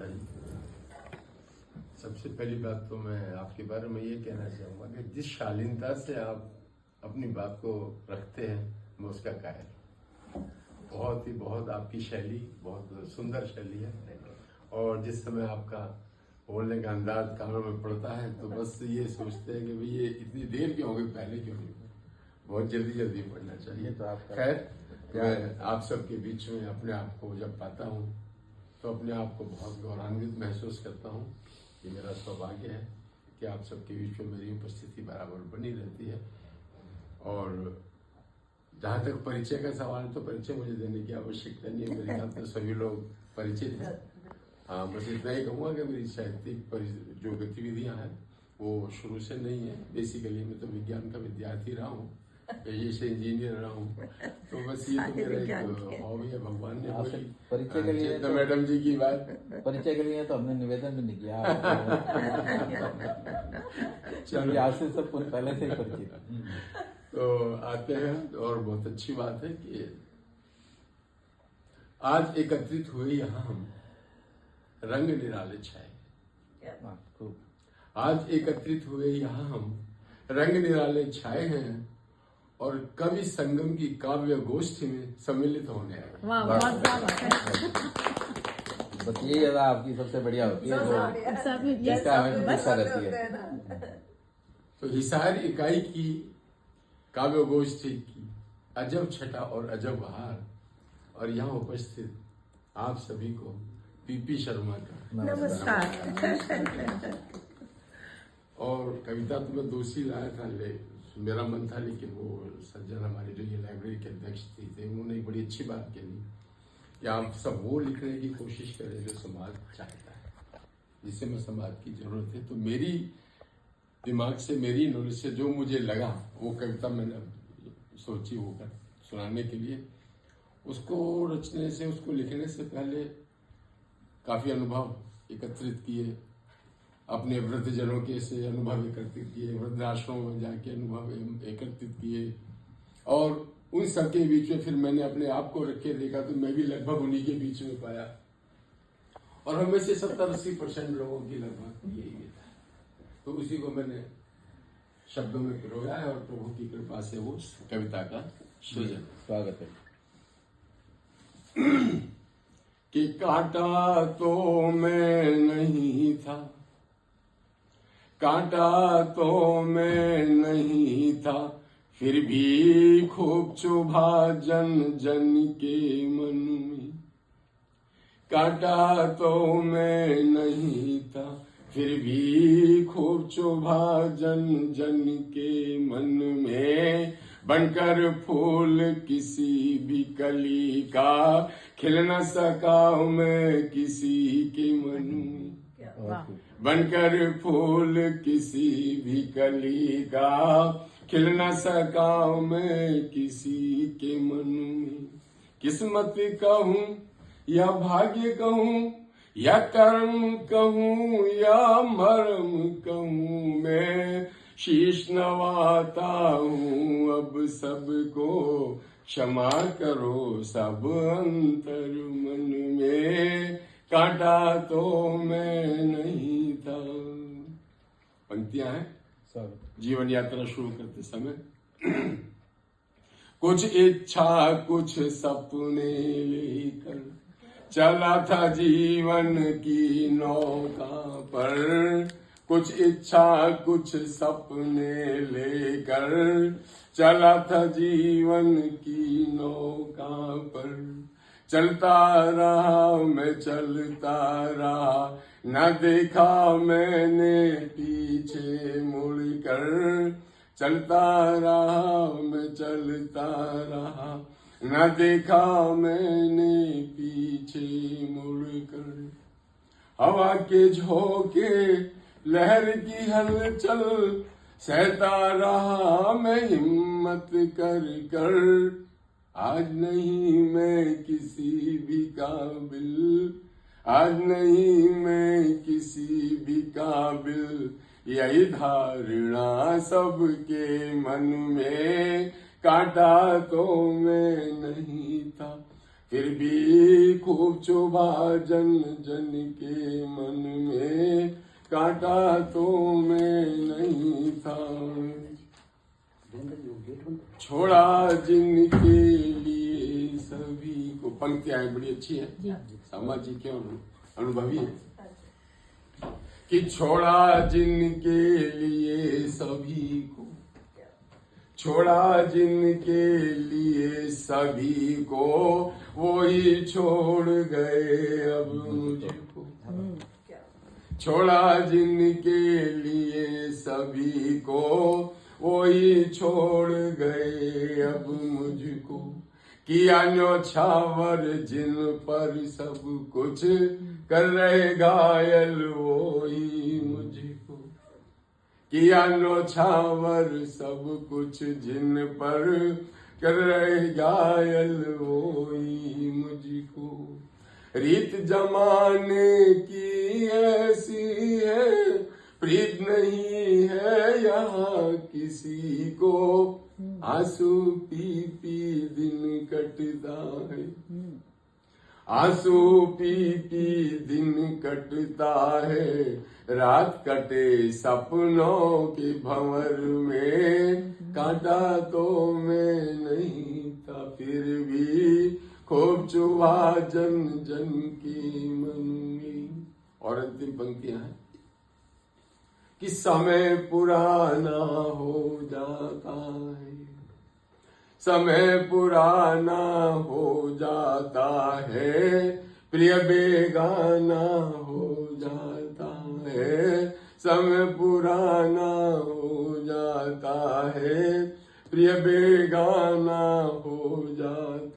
कविता जी, सबसे पहली बात तो मैं आपके बारे में ये कहना चाहूँगा कि जिस शालीनता से आप अपनी बात को रखते हैं, मैं उसका कायल। बहुत आपकी शैली बहुत सुंदर शैली है, और जिस समय आपका बोलने का अंदाज कानों में पड़ता है तो बस ये सोचते हैं कि भाई ये इतनी देर क्यों हो गई, पहले क्यों नहीं, बहुत जल्दी पढ़ना चाहिए। तो खैर, मैं आप सबके बीच में अपने आप को जब पाता हूँ तो अपने आप को बहुत गौरवान्वित महसूस करता हूँ। ये मेरा सौभाग्य है कि आप सबके बीच में मेरी उपस्थिति बराबर बनी रहती है। और जहाँ तक परिचय का सवाल, तो परिचय मुझे देने की आवश्यकता नहीं है, मेरे ख्याल तो सभी लोग परिचित हैं। हाँ, बस इतना ही कहूँगा कि मेरी साहित्यिक जो गतिविधियाँ हैं वो शुरू से नहीं है। बेसिकली मैं तो विज्ञान का विद्यार्थी रहा हूँ, पेशे से इंजीनियर रहा हूँ, तो बस ये तो मेरा एक हॉबी है। भगवान ने परिचय के लिए तो मैडम जी की बात, परिचय के लिए तो हमने निवेदन भी नहीं किया। चलिए, आज से सब कुछ पहले से ही परिचित। तो आते हैं, और बहुत अच्छी बात है कि आज एकत्रित हुए यहाँ हम रंग निराले छाए। आज एकत्रित हुए यहाँ हम रंग निराले छाए हैं और कवि संगम की काव्य गोष्ठी में सम्मिलित होने आए। बस ये अदा आपकी सबसे बढ़िया होती है, जिसका हमें खुशा रहती है। तो हिसार इकाई की काव्य गोष्ठी की अजब छटा और अजब बहार, और यहाँ उपस्थित आप सभी को पीपी शर्मा का नमस्कार। और कविता तो मैं दूसरी लाया था, मेरा मन था, लेकिन वो सज्जन हमारे जो ये लाइब्रेरी के अध्यक्ष थे उन्होंने एक बड़ी अच्छी बात कही कि आप सब वो लिखने की कोशिश करें जो समाज चाहता है, जिसे मैं समाज की जरूरत है। तो मेरी दिमाग से, मेरी नॉलेज से जो मुझे लगा वो कविता मैंने सोची होकर सुनाने के लिए। उसको रचने से, उसको लिखने से पहले काफी अनुभव एकत्रित किए, अपने वृद्धजनों के से अनुभव एकत्रित किए, वृद्धाश्रमों में जाके अनुभव एकत्रित किए, और उन सबके बीच में फिर मैंने अपने आप को रख के देखा तो मैं भी लगभग उन्हीं के बीच में पाया, और हमें से 70-80% लोगों की लगभग यही था। तो उसी को मैंने शब्दों में पिरोया है, और प्रभु की कृपा से वो कविता का सृजन। स्वागत है। कि काटा तो मैं नहीं था, काटा तो मैं नहीं था, फिर भी खूब चुभा जन जन के मन में। काटा तो मैं नहीं था, फिर भी खूब चुभा जन जन के मन में। बनकर फूल किसी भी कली का खिल न सका मैं किसी के मन में। बनकर फूल किसी भी कली का खिल न सका मैं किसी के मन में। किस्मत कहूँ या भाग्य कहूँ या कर्म कहूँ या मर्म कहूँ, मैं शीश नवाता हूँ अब सबको, क्षमा करो सब अंतर मन में। काटा तो मैं नहीं था। पंक्तियां हैं जीवन यात्रा शुरू करते समय। कुछ इच्छा कुछ सपने लेकर चला था जीवन की नौका पर। कुछ इच्छा कुछ सपने लेकर चला था जीवन की नौका पर। चलता रहा मैं चलता रहा, न देखा मैंने पीछे मुड़कर। चलता रहा मैं चलता रहा, न देखा मैंने पीछे मुड़कर। हवा के झोंके लहर की हलचल सहता रहा मैं हिम्मत कर कर। आज नहीं मैं किसी भी काबिल, आज नहीं मैं किसी भी काबिल, यही धारणा सबके मन में। काटा तो मैं नहीं था, फिर भी खूब चुभा जन जन के मन में, कांटा तो मैं नहीं था। छोड़ा जिनके लिए सभी को। पंक्तियां बड़ी अच्छी है, सामाजिक है, अनुभवी है। कि छोड़ा जिनके लिए सभी को, छोड़ा जिनके लिए सभी को, वही छोड़ गए अब मुझको। छोड़ा जिनके लिए सभी को, वही छोड़ गए अब मुझको। किया न्योछावर जिन पर सब कुछ, कर रहे घायल वही मुझको। किया न्योछावर सब कुछ जिन पर, कर रहे घायल वही मुझको। रीत जमाने की ऐसी है, प्रीत नहीं है यहाँ किसी को। आंसू पी पी दिन कटता है, आंसू पी पी दिन कटता है। रात कटे सपनों के भंवर में, कांटा तो मैं नहीं था। फिर भी खूब चुभा जन जन की मन में। और अंतिम पंक्तियां हैं कि समय पुराना हो जाता है, समय पुराना हो जाता है। प्रिय बेगाना हो जाता है, समय पुराना हो जाता है। प्रिय बेगाना हो जाता